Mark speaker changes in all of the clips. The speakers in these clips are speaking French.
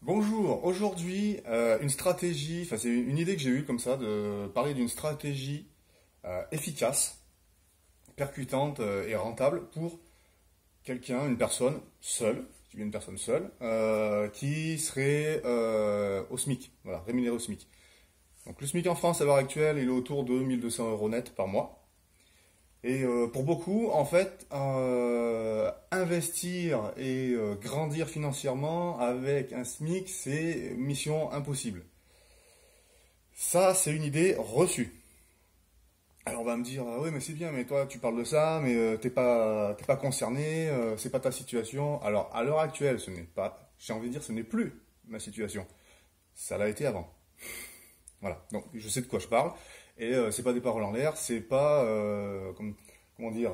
Speaker 1: Bonjour, aujourd'hui une stratégie, enfin c'est une idée que j'ai eue comme ça, de parler d'une stratégie efficace, percutante et rentable pour quelqu'un, une personne seule, je dis une personne seule, qui serait au SMIC, voilà, rémunéré au SMIC. Donc le SMIC en France à l'heure actuelle, il est autour de 1200 euros net par mois. Et pour beaucoup, en fait, investir et grandir financièrement avec un SMIC, c'est mission impossible. Ça, c'est une idée reçue. Alors on va me dire, ah oui, mais c'est bien, mais toi, tu parles de ça, mais t'es pas concerné, c'est pas ta situation. Alors, à l'heure actuelle, ce n'est pas, j'ai envie de dire, ce n'est plus ma situation. Ça l'a été avant. Voilà. Donc, je sais de quoi je parle. Et c'est pas des paroles en l'air, c'est pas, comment dire,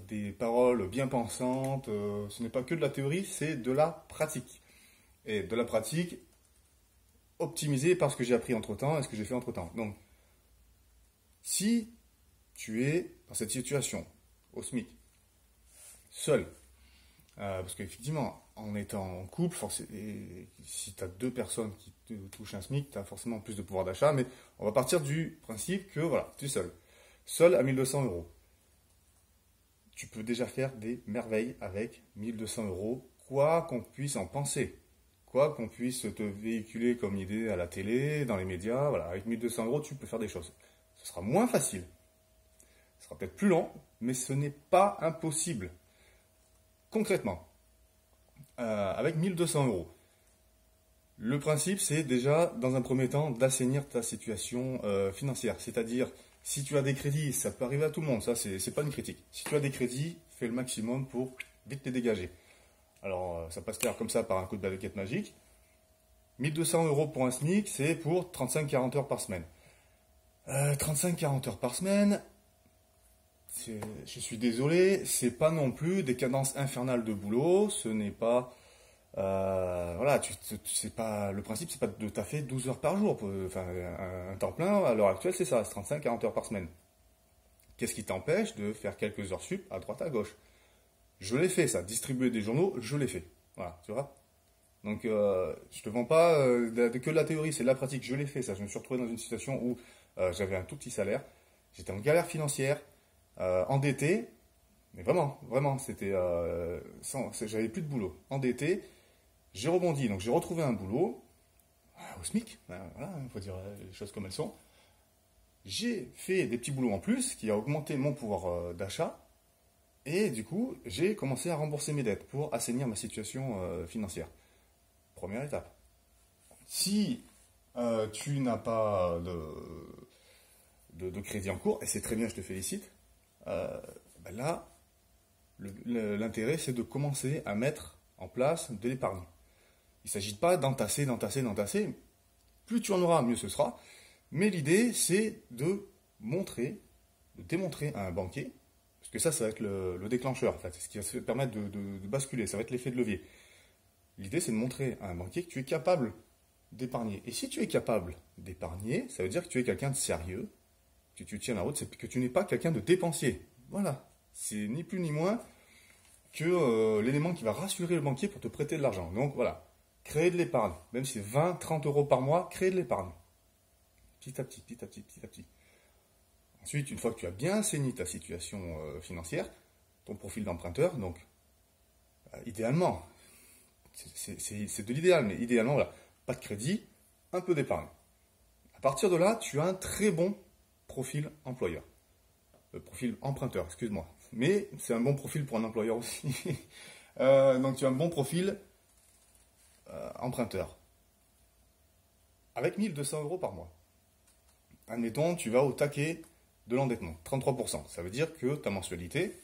Speaker 1: des paroles bien pensantes. Ce n'est pas que de la théorie, c'est de la pratique. Et de la pratique optimisée par ce que j'ai appris entre temps et ce que j'ai fait entre temps. Donc, si tu es dans cette situation, au SMIC, seul, parce qu'effectivement, en étant en couple, si tu as deux personnes qui te touchent un SMIC, tu as forcément plus de pouvoir d'achat, mais on va partir du principe que voilà, tu es seul. Seul à 1200 euros. Tu peux déjà faire des merveilles avec 1200 euros, quoi qu'on puisse en penser. Quoi qu'on puisse te véhiculer comme idée à la télé, dans les médias, voilà, avec 1200 euros, tu peux faire des choses. Ce sera moins facile, ce sera peut-être plus long, mais ce n'est pas impossible. Concrètement, avec 1200 euros, le principe, c'est déjà, dans un premier temps, d'assainir ta situation financière. C'est-à-dire, si tu as des crédits, ça peut arriver à tout le monde, ça, c'est pas une critique. Si tu as des crédits, fais le maximum pour vite les dégager. Alors, ça passe faire comme ça par un coup de baguette magique. 1200 euros pour un SMIC, c'est pour 35-40 heures par semaine. 35-40 heures par semaine, je suis désolé, c'est pas non plus des cadences infernales de boulot, ce n'est pas. Voilà, c'est pas, le principe, c'est pas de taffer 12 heures par jour. Enfin, un temps plein, à l'heure actuelle, c'est ça, c'est 35-40 heures par semaine. Qu'est-ce qui t'empêche de faire quelques heures sup à droite à gauche? Je l'ai fait, ça. Distribuer des journaux, je l'ai fait. Voilà, tu vois. Donc, je te vends pas que de la théorie, c'est de la pratique. Je l'ai fait, ça. Je me suis retrouvé dans une situation où j'avais un tout petit salaire. J'étais en galère financière, endetté. Mais vraiment, vraiment, j'avais plus de boulot. Endetté. J'ai rebondi, donc j'ai retrouvé un boulot au SMIC, voilà, il faut dire les choses comme elles sont. J'ai fait des petits boulots en plus qui a augmenté mon pouvoir d'achat et du coup j'ai commencé à rembourser mes dettes pour assainir ma situation financière. Première étape. Si tu n'as pas de crédit en cours, et c'est très bien, je te félicite, ben là, l'intérêt c'est de commencer à mettre en place de l'épargne. Il ne s'agit pas d'entasser, d'entasser, d'entasser. Plus tu en auras, mieux ce sera. Mais l'idée, c'est de démontrer à un banquier, parce que ça va être le déclencheur, en fait, c'est ce qui va se permettre de basculer, ça va être l'effet de levier. L'idée, c'est de montrer à un banquier que tu es capable d'épargner. Et si tu es capable d'épargner, ça veut dire que tu es quelqu'un de sérieux, que tu tiens la route, c'est que tu n'es pas quelqu'un de dépensier. Voilà. C'est ni plus ni moins que l'élément qui va rassurer le banquier pour te prêter de l'argent. Donc voilà, créer de l'épargne, même si c'est 20, 30 euros par mois, créer de l'épargne. Petit à petit, petit à petit, petit à petit. Ensuite, une fois que tu as bien saigné ta situation financière, ton profil d'emprunteur, donc idéalement, c'est de l'idéal, mais idéalement, voilà, pas de crédit, un peu d'épargne. À partir de là, tu as un très bon profil employeur. Profil emprunteur, excuse-moi. Mais c'est un bon profil pour un employeur aussi. Donc tu as un bon profil emprunteur. Avec 1200 euros par mois. Admettons, tu vas au taquet de l'endettement, 33%. Ça veut dire que ta mensualité,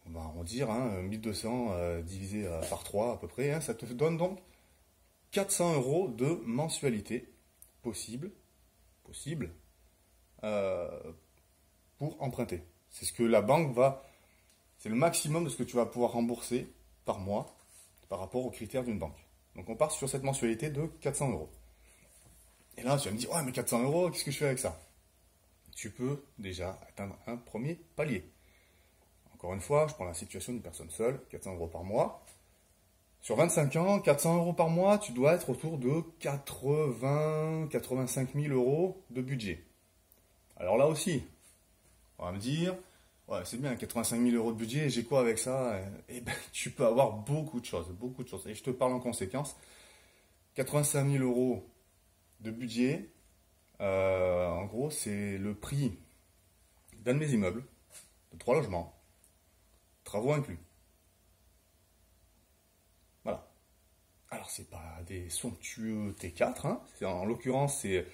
Speaker 1: on va arrondir, 1200 divisé par 3 à peu près, ça te donne donc 400 euros de mensualité possible euh, pour emprunter. C'est ce que la banque c'est le maximum de ce que tu vas pouvoir rembourser par mois par rapport aux critères d'une banque. Donc on part sur cette mensualité de 400 euros. Et là, tu vas me dire, ouais, mais 400 euros, qu'est-ce que je fais avec ça? Tu peux déjà atteindre un premier palier. Encore une fois, je prends la situation d'une personne seule, 400 euros par mois. Sur 25 ans, 400 euros par mois, tu dois être autour de 85 000 euros de budget. Alors là aussi, on va me dire, ouais, c'est bien, 85 000 euros de budget, j'ai quoi avec ça? Eh ben, tu peux avoir beaucoup de choses, beaucoup de choses. Et je te parle en conséquence. 85 000 euros de budget, en gros, c'est le prix d'un de mes immeubles, de 3 logements, travaux inclus. Voilà. Alors, c'est pas des somptueux T4, hein. En l'occurrence, c'est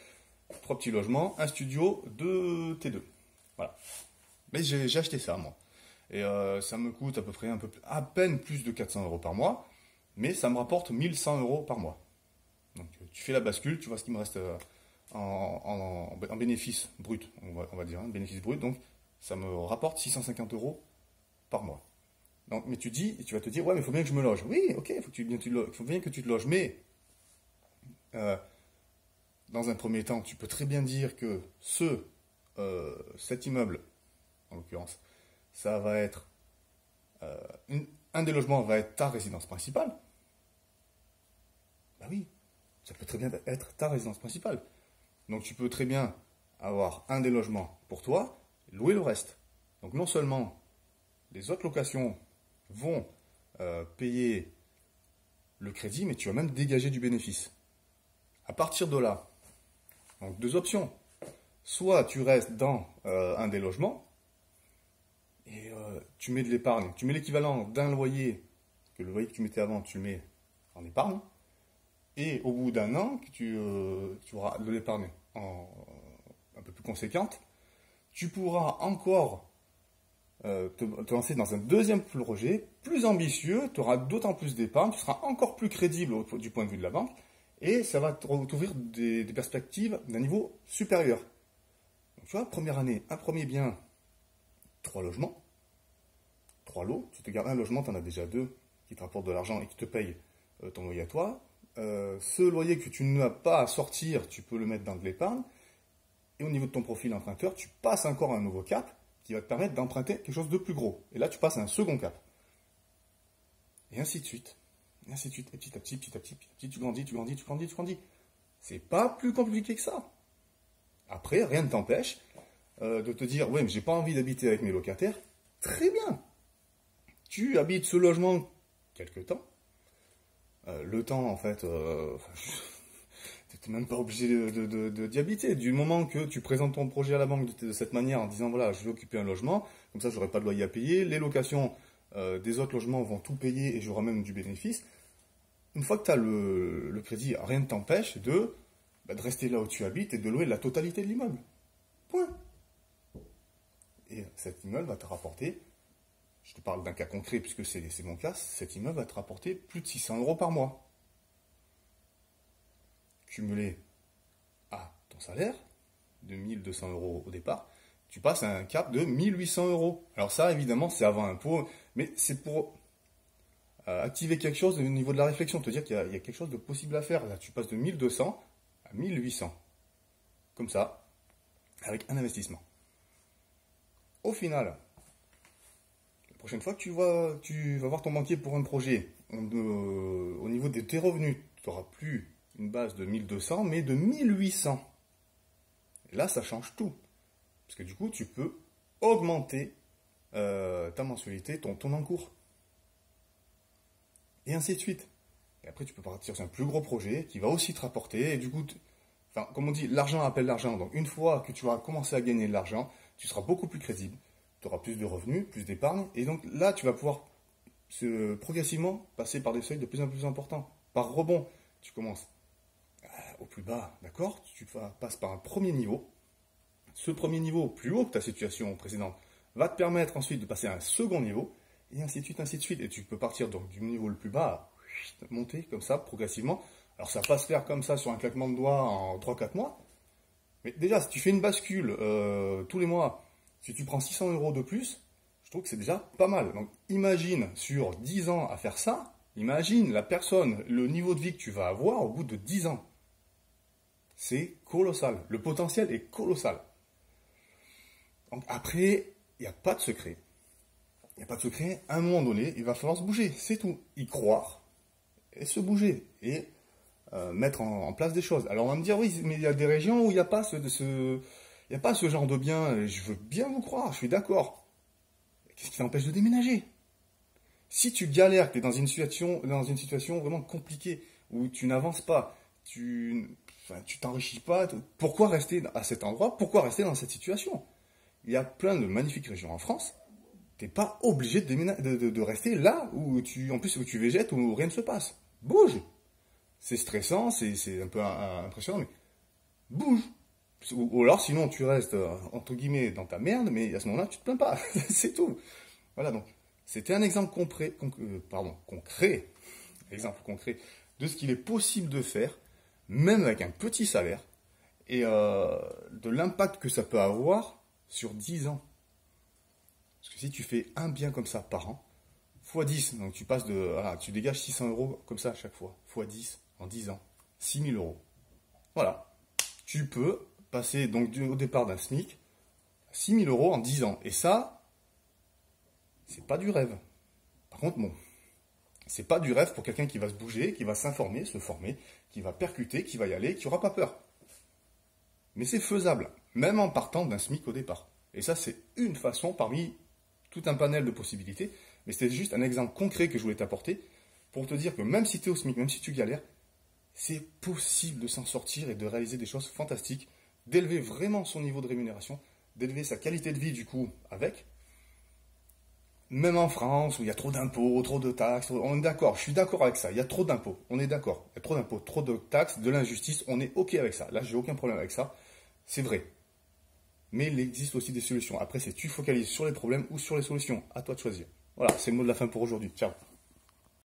Speaker 1: 3 petits logements, un studio, 2 T2. Voilà. Mais j'ai acheté ça, moi. Et ça me coûte à peu près à peine plus de 400 euros par mois, mais ça me rapporte 1100 euros par mois. Donc tu fais la bascule, tu vois ce qui me reste en bénéfice brut, on va dire, hein, bénéfice brut. Donc ça me rapporte 650 euros par mois. Donc, mais tu vas te dire, ouais, mais il faut bien que je me loge. Oui, ok, il faut bien que tu te loges, mais dans un premier temps, tu peux très bien dire que cet immeuble, en l'occurrence, ça va être un des logements va être ta résidence principale. Bah oui, ça peut très bien être ta résidence principale. Donc tu peux très bien avoir un des logements pour toi, louer le reste. Donc non seulement les autres locations vont payer le crédit, mais tu vas même dégager du bénéfice. À partir de là, donc 2 options. Soit tu restes dans un des logements et tu mets de l'épargne. Tu mets l'équivalent d'un loyer, que le loyer que tu mettais avant, tu le mets en épargne. Et au bout d'un an, tu auras de l'épargne un peu plus conséquente, tu pourras encore te lancer dans un deuxième projet plus ambitieux, tu auras d'autant plus d'épargne, tu seras encore plus crédible du point de vue de la banque, et ça va t'ouvrir des perspectives d'un niveau supérieur. Donc tu vois, première année, un premier bien, 3 logements, 3 lots, tu te gardes un logement, tu en as déjà 2 qui te rapportent de l'argent et qui te payent ton loyer à toi. Ce loyer que tu n'as pas à sortir, tu peux le mettre dans de l'épargne. Et au niveau de ton profil emprunteur, tu passes encore un nouveau cap qui va te permettre d'emprunter quelque chose de plus gros. Et là, tu passes à un second cap. Et ainsi de suite. Et ainsi de suite. Et petit à petit, tu grandis, tu grandis, tu grandis, tu grandis. C'est pas plus compliqué que ça. Après, rien ne t'empêche de te dire, ouais, mais j'ai pas envie d'habiter avec mes locataires. Très bien. Tu habites ce logement quelque temps. Le temps, en fait, tu n'es même pas obligé d'y habiter. Du moment que tu présentes ton projet à la banque de cette manière, en disant, voilà, je vais occuper un logement, comme ça, je n'aurai pas de loyer à payer, les locations des autres logements vont tout payer et j'aurai même du bénéfice. Une fois que tu as le crédit, rien ne t'empêche de rester là où tu habites et de louer la totalité de l'immeuble. Point. Et cet immeuble va te rapporter, je te parle d'un cas concret puisque c'est mon cas, cet immeuble va te rapporter plus de 600 euros par mois. Cumulé à ton salaire, de 1200 euros au départ, tu passes à un cap de 1800 euros. Alors ça, évidemment, c'est avant impôt, mais c'est pour activer quelque chose au niveau de la réflexion, te dire qu'il y a quelque chose de possible à faire. Là, tu passes de 1200 à 1800. Comme ça, avec un investissement. Au final, la prochaine fois que tu vas voir ton banquier pour un projet, au niveau de tes revenus, tu n'auras plus une base de 1200, mais de 1800. Et là, ça change tout. Parce que du coup, tu peux augmenter ta mensualité, ton encours. Et ainsi de suite. Et après, tu peux partir sur un plus gros projet qui va aussi te rapporter. Et du coup, comme on dit, l'argent appelle l'argent. Donc, une fois que tu vas commencer à gagner de l'argent, tu seras beaucoup plus crédible. Tu auras plus de revenus, plus d'épargne. Et donc, là, tu vas pouvoir progressivement passer par des seuils de plus en plus importants. Par rebond, tu commences au plus bas, d'accord? Tu passes par un premier niveau. Ce premier niveau, plus haut que ta situation précédente, va te permettre ensuite de passer à un second niveau. Et ainsi de suite, ainsi de suite. Et tu peux partir donc du niveau le plus bas, monter comme ça, progressivement. Alors ça va pas se faire comme ça sur un claquement de doigts en 3-4 mois. Mais déjà, si tu fais une bascule tous les mois, si tu prends 600 euros de plus, je trouve que c'est déjà pas mal. Donc imagine sur 10 ans à faire ça, imagine la personne, le niveau de vie que tu vas avoir au bout de 10 ans. C'est colossal. Le potentiel est colossal. Donc après, il n'y a pas de secret. Il n'y a pas de secret. À un moment donné, il va falloir se bouger. C'est tout. Y croire. et se bouger et mettre en place des choses. Alors on va me dire, oui, mais il y a des régions où il n'y a pas il y a pas ce genre de bien. Je veux bien vous croire, je suis d'accord. Qu'est-ce qui t'empêche de déménager? Si tu galères, que tu es dans une situation vraiment compliquée, où tu n'avances pas, tu t'enrichis pas, pourquoi rester à cet endroit? Pourquoi rester dans cette situation? Il y a plein de magnifiques régions en France. T'es pas obligé de rester là en plus où tu végètes, où rien ne se passe. Bouge. C'est stressant, c'est un peu impressionnant, mais bouge. Ou alors sinon tu restes entre guillemets dans ta merde, mais à ce moment-là tu te plains pas. C'est tout. Voilà, donc c'était un exemple concret, exemple concret de ce qu'il est possible de faire, même avec un petit salaire, et de l'impact que ça peut avoir sur 10 ans. Parce que si tu fais un bien comme ça par an, fois 10, donc tu dégages 600 euros comme ça à chaque fois, fois 10 en 10 ans, 6000 euros. Voilà. Tu peux passer donc au départ d'un SMIC à 6000 euros en 10 ans. Et ça, c'est pas du rêve. Par contre, bon, c'est pas du rêve pour quelqu'un qui va se bouger, qui va s'informer, se former, qui va percuter, qui va y aller, qui n'aura pas peur. Mais c'est faisable, même en partant d'un SMIC au départ. Et ça, c'est une façon parmi tout un panel de possibilités. Mais c'était juste un exemple concret que je voulais t'apporter pour te dire que même si tu es au SMIC, même si tu galères, c'est possible de s'en sortir et de réaliser des choses fantastiques, d'élever vraiment son niveau de rémunération, d'élever sa qualité de vie du coup avec. Même en France, où il y a trop d'impôts, trop de taxes, on est d'accord, je suis d'accord avec ça, il y a trop d'impôts, on est d'accord, il y a trop d'impôts, trop de taxes, de l'injustice, on est ok avec ça, là j'ai aucun problème avec ça, c'est vrai. Mais il existe aussi des solutions, après c'est tu focalises sur les problèmes ou sur les solutions, à toi de choisir. Voilà, c'est le mot de la fin pour aujourd'hui, ciao.